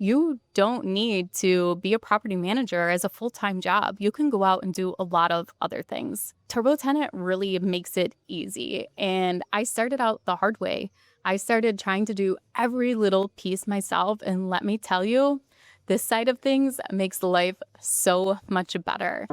you don't need to be a property manager as a full-time job. You can go out and do a lot of other things. TurboTenant really makes it easy. And I started out the hard way. I started trying to do every little piece myself. And let me tell you, this side of things makes life so much better.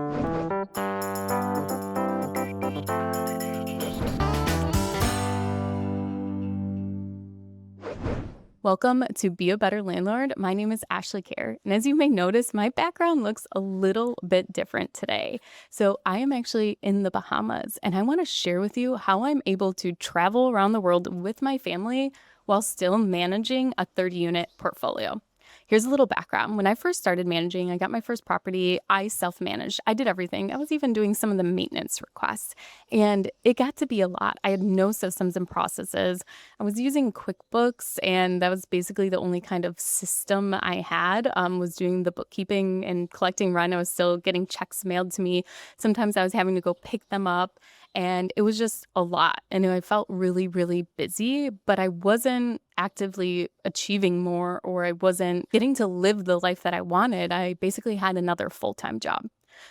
Welcome to Be A Better Landlord. My name is Ashley Kerr, and as you may notice, my background looks a little bit different today. So I am actually in the Bahamas, and I want to share with you how I'm able to travel around the world with my family while still managing a 30-unit portfolio. Here's a little background. When I first started managing, I got my first property, I self-managed. I did everything. I was even doing some of the maintenance requests, and it got to be a lot. I had no systems and processes. I was using QuickBooks, and that was basically the only kind of system I had, was doing the bookkeeping and collecting rent. I was still getting checks mailed to me. Sometimes I was having to go pick them up, and it was just a lot. And I felt really, really busy, but I wasn't actively achieving more, or I wasn't getting to live the life that I wanted. I basically had another full-time job.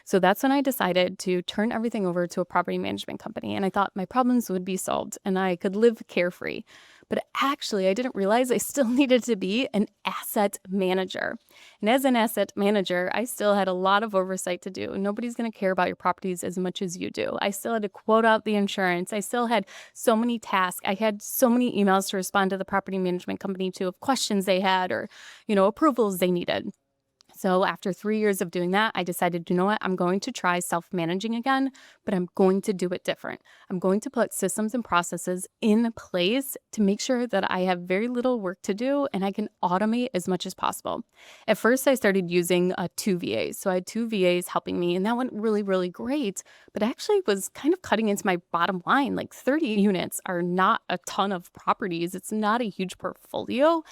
So that's when I decided to turn everything over to a property management company. And I thought my problems would be solved and I could live carefree. But actually, I didn't realize I still needed to be an asset manager. And as an asset manager, I still had a lot of oversight to do. Nobody's going to care about your properties as much as you do. I still had to quote out the insurance. I still had so many tasks. I had so many emails to respond to the property management company to of questions they had or, approvals they needed. So after 3 years of doing that, I decided, you know what, I'm going to try self-managing again, but I'm going to do it different. I'm going to put systems and processes in place to make sure that I have very little work to do and I can automate as much as possible. At first, I started using 2 VAs. So I had 2 VAs helping me, and that went really, really great, but actually was kind of cutting into my bottom line. Like 30 units are not a ton of properties. It's not a huge portfolio.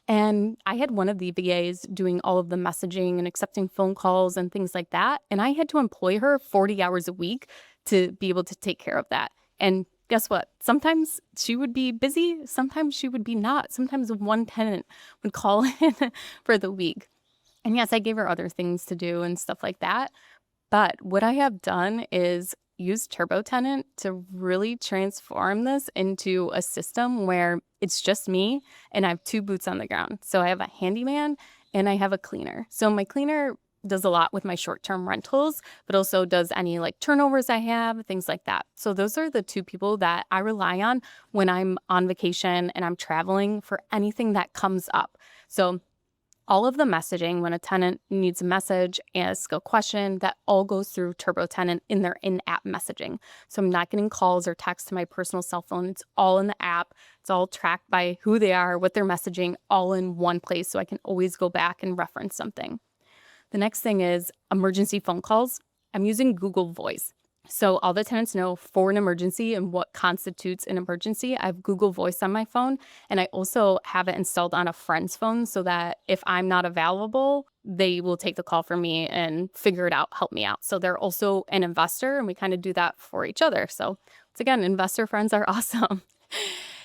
And I had one of the VAs doing all of the messaging and accepting phone calls and things like that. And I had to employ her 40 hours a week to be able to take care of that. And guess what? Sometimes she would be busy. Sometimes she would be not. Sometimes one tenant would call in for the week. And yes, I gave her other things to do and stuff like that. But what I have done is use TurboTenant to really transform this into a system where it's just me and I have 2 boots on the ground. So I have a handyman and I have a cleaner. So my cleaner does a lot with my short-term rentals, but also does any like turnovers I have, things like that. So those are the 2 people that I rely on when I'm on vacation and I'm traveling for anything that comes up. So all of the messaging, when a tenant needs a message, ask a question, that all goes through TurboTenant in their in-app messaging. So I'm not getting calls or texts to my personal cell phone. It's all in the app. It's all tracked by who they are, what they're messaging, all in one place, so I can always go back and reference something. The next thing is emergency phone calls. I'm using Google Voice. So all the tenants know for an emergency and what constitutes an emergency. I have Google Voice on my phone, and I also have it installed on a friend's phone so that if I'm not available, they will take the call for me and figure it out, help me out. So they're also an investor, and we kind of do that for each other. So once again, investor friends are awesome.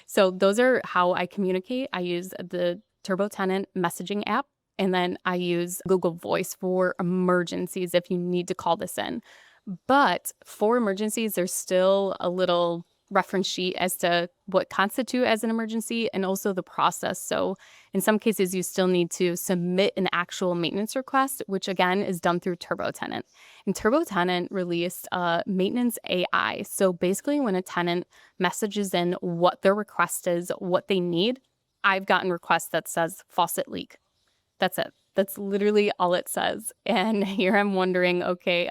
So those are how I communicate. I use the TurboTenant messaging app, and then I use Google Voice for emergencies if you need to call this in. But for emergencies, there's still a little reference sheet as to what constitute as an emergency and also the process. So in some cases, you still need to submit an actual maintenance request, which again is done through TurboTenant. And TurboTenant released maintenance AI. So basically when a tenant messages in what their request is, what they need, I've gotten requests that says faucet leak. That's it. That's literally all it says. And here I'm wondering, okay,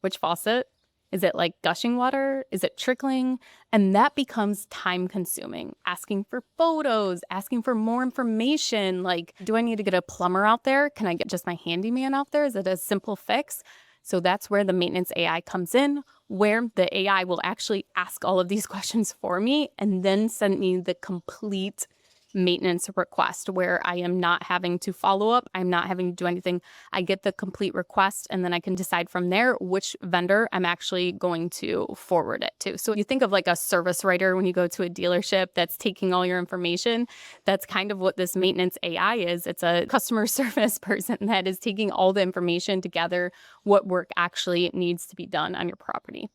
which faucet? Is it like gushing water? Is it trickling? And that becomes time consuming. Asking for photos, asking for more information. Like, do I need to get a plumber out there? Can I get just my handyman out there? Is it a simple fix? So that's where the maintenance AI comes in, where the AI will actually ask all of these questions for me and then send me the complete maintenance request where I am not having to follow up. I'm not having to do anything. I get the complete request and then I can decide from there which vendor I'm actually going to forward it to. So you think of like a service writer when you go to a dealership that's taking all your information. That's kind of what this maintenance AI is. It's a customer service person that is taking all the information to gather what work actually needs to be done on your property.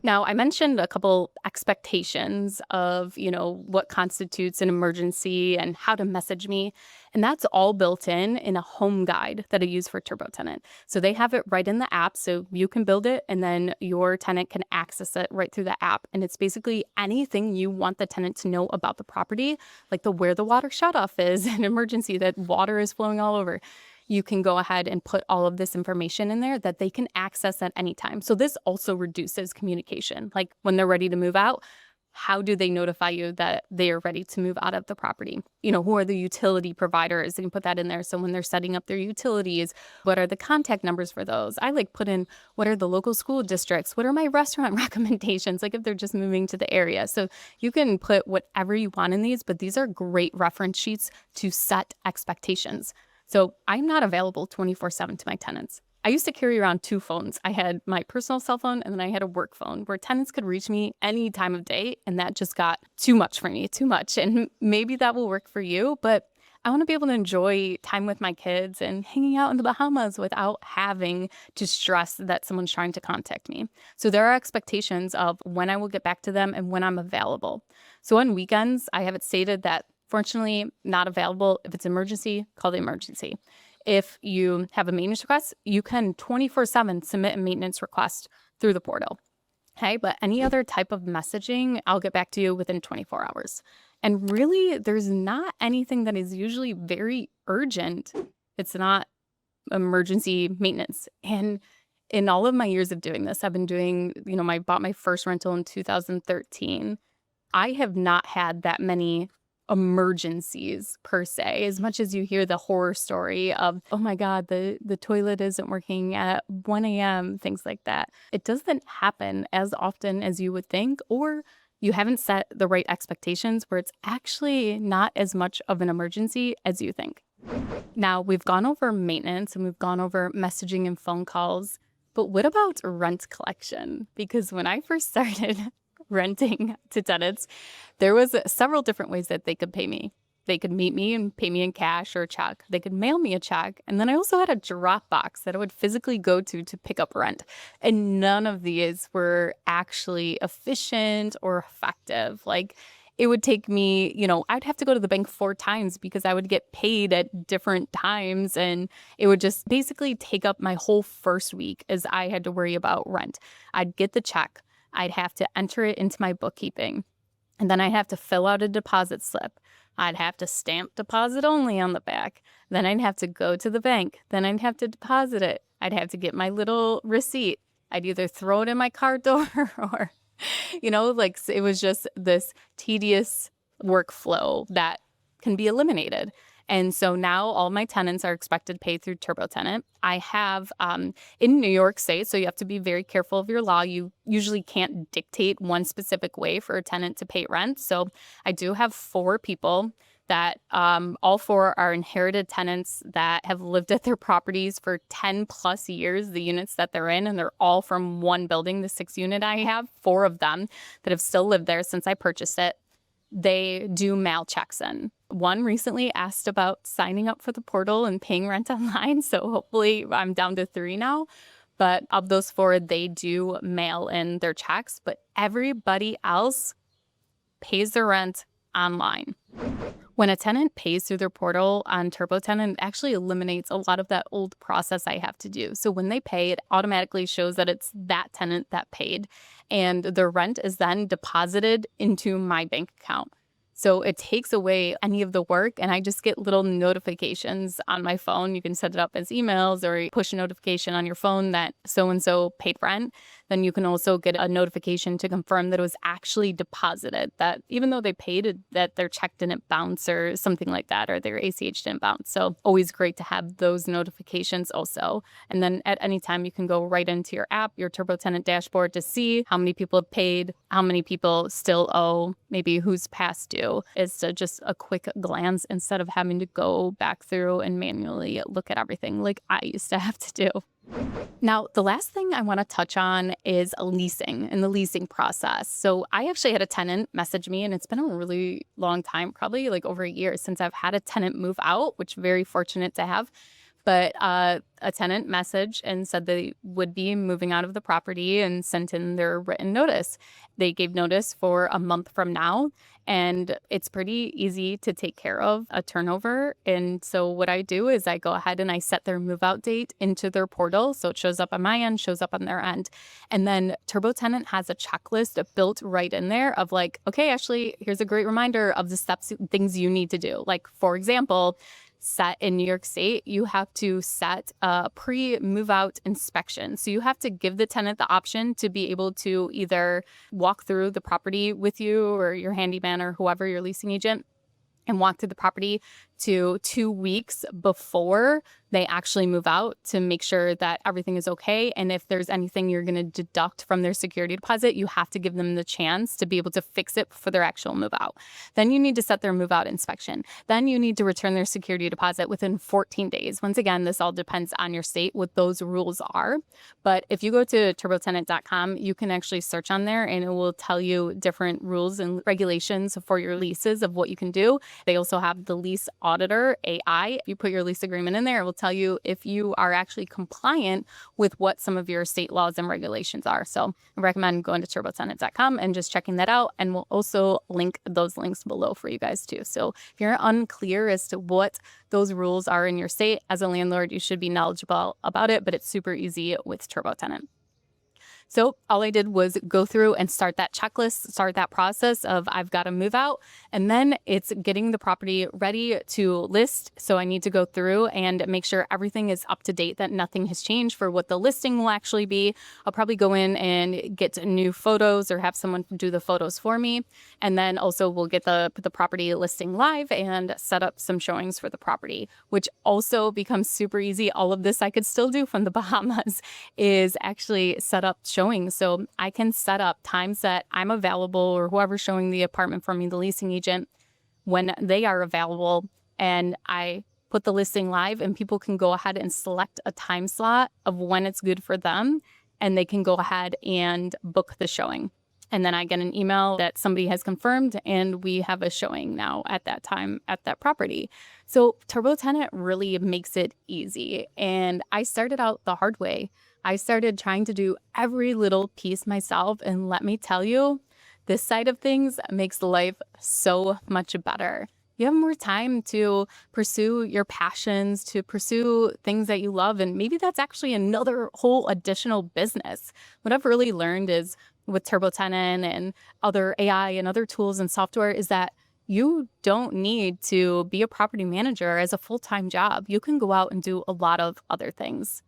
Now, I mentioned a couple expectations of, what constitutes an emergency and how to message me. And that's all built in a home guide that I use for TurboTenant. So they have it right in the app. So you can build it and then your tenant can access it right through the app. And it's basically anything you want the tenant to know about the property, like where the water shutoff is, an emergency that water is flowing all over. You can go ahead and put all of this information in there that they can access at any time. So this also reduces communication. Like when they're ready to move out, how do they notify you that they are ready to move out of the property? Who are the utility providers? They can put that in there. So when they're setting up their utilities, what are the contact numbers for those? I put in what are the local school districts? What are my restaurant recommendations? If they're just moving to the area. So you can put whatever you want in these, but these are great reference sheets to set expectations. So I'm not available 24/7 to my tenants. I used to carry around 2 phones. I had my personal cell phone and then I had a work phone where tenants could reach me any time of day. And that just got too much for me, too much. And maybe that will work for you, but I want to be able to enjoy time with my kids and hanging out in the Bahamas without having to stress that someone's trying to contact me. So there are expectations of when I will get back to them and when I'm available. So on weekends, I have it stated that fortunately, not available. If it's emergency, call the emergency. If you have a maintenance request, you can 24/7 submit a maintenance request through the portal. Okay, but any other type of messaging, I'll get back to you within 24 hours. And really, there's not anything that is usually very urgent. It's not emergency maintenance. And in all of my years of doing this, I've been doing, I bought my first rental in 2013. I have not had that many emergencies per se, as much as you hear the horror story of, oh my God, the toilet isn't working at 1 a.m., things like that. It doesn't happen as often as you would think, or you haven't set the right expectations where it's actually not as much of an emergency as you think. Now, we've gone over maintenance and we've gone over messaging and phone calls, but what about rent collection? Because when I first started renting to tenants, there was several different ways that they could pay me. They could meet me and pay me in cash or a check. They could mail me a check. And then I also had a drop box that I would physically go to pick up rent. And none of these were actually efficient or effective. It would take me, I'd have to go to the bank 4 times because I would get paid at different times. And it would just basically take up my whole first week as I had to worry about rent. I'd get the check. I'd have to enter it into my bookkeeping. And then I'd have to fill out a deposit slip. I'd have to stamp deposit only on the back. Then I'd have to go to the bank. Then I'd have to deposit it. I'd have to get my little receipt. I'd either throw it in my car door or, it was just this tedious workflow that can be eliminated. And so now all my tenants are expected to pay through TurboTenant. I have in New York State, so you have to be very careful of your law. You usually can't dictate one specific way for a tenant to pay rent. So I do have 4 people that all 4 are inherited tenants that have lived at their properties for 10 plus years, the units that they're in, and they're all from one building, the 6 unit I have, 4 of them that have still lived there since I purchased it. They do mail checks in. One recently asked about signing up for the portal and paying rent online. So hopefully I'm down to 3 now. But of those 4, they do mail in their checks. But everybody else pays their rent online. When a tenant pays through their portal on TurboTenant, it actually eliminates a lot of that old process I have to do. So when they pay, it automatically shows that it's that tenant that paid, and the rent is then deposited into my bank account. So it takes away any of the work, and I just get little notifications on my phone. You can set it up as emails or push a notification on your phone that so-and-so paid rent. then you can also get a notification to confirm that it was actually deposited, that even though they paid it, that their check didn't bounce or something like that, or their ACH didn't bounce. So always great to have those notifications also. And then at any time, you can go right into your app, your TurboTenant dashboard, to see how many people have paid, how many people still owe, maybe who's past due. It's just a quick glance instead of having to go back through and manually look at everything like I used to have to do. Now, the last thing I want to touch on is leasing and the leasing process. So I actually had a tenant message me, and it's been a really long time, probably like over a year since I've had a tenant move out, which very fortunate to have. But a tenant messaged and said they would be moving out of the property and sent in their written notice. They gave notice for a month from now, and it's pretty easy to take care of a turnover. And so what I do is I go ahead and I set their move out date into their portal. So it shows up on my end, shows up on their end. And then TurboTenant has a checklist built right in there of like, okay, Ashley, here's a great reminder of the steps, things you need to do. Like, for example, set in New York State, you have to set a pre-move out inspection. So you have to give the tenant the option to be able to either walk through the property with you or your handyman or whoever, your leasing agent, and walk through the property to 2 weeks before they actually move out to make sure that everything is okay. And if there's anything you're going to deduct from their security deposit, you have to give them the chance to be able to fix it for their actual move out. Then you need to set their move out inspection. Then you need to return their security deposit within 14 days. Once again, this all depends on your state, what those rules are. But if you go to turbotenant.com, you can actually search on there and it will tell you different rules and regulations for your leases of what you can do. They also have the lease auditor, AI. If you put your lease agreement in there, it will tell you if you are actually compliant with what some of your state laws and regulations are. So I recommend going to turbotenant.com and just checking that out. And we'll also link those links below for you guys too. So if you're unclear as to what those rules are in your state, as a landlord, you should be knowledgeable about it, but it's super easy with TurboTenant. So all I did was go through and start that checklist, start that process of I've got to move out. And then it's getting the property ready to list. So I need to go through and make sure everything is up to date, that nothing has changed for what the listing will actually be. I'll probably go in and get new photos or have someone do the photos for me. And then also we'll get the property listing live and set up some showings for the property, which also becomes super easy. All of this I could still do from the Bahamas is actually set up showings. So I can set up times that I'm available or whoever's showing the apartment for me, the leasing agent, when they are available, and I put the listing live and people can go ahead and select a time slot of when it's good for them and they can go ahead and book the showing. And then I get an email that somebody has confirmed and we have a showing now at that time at that property. So TurboTenant really makes it easy. And I started out the hard way. I started trying to do every little piece myself. And let me tell you, this side of things makes life so much better. You have more time to pursue your passions, to pursue things that you love. And maybe that's actually another whole additional business. What I've really learned is with TurboTenant and other AI and other tools and software is that you don't need to be a property manager as a full-time job. You can go out and do a lot of other things.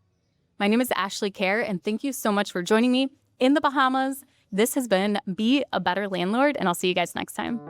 My name is Ashley Kerr, and thank you so much for joining me in the Bahamas. This has been Be a Better Landlord, and I'll see you guys next time.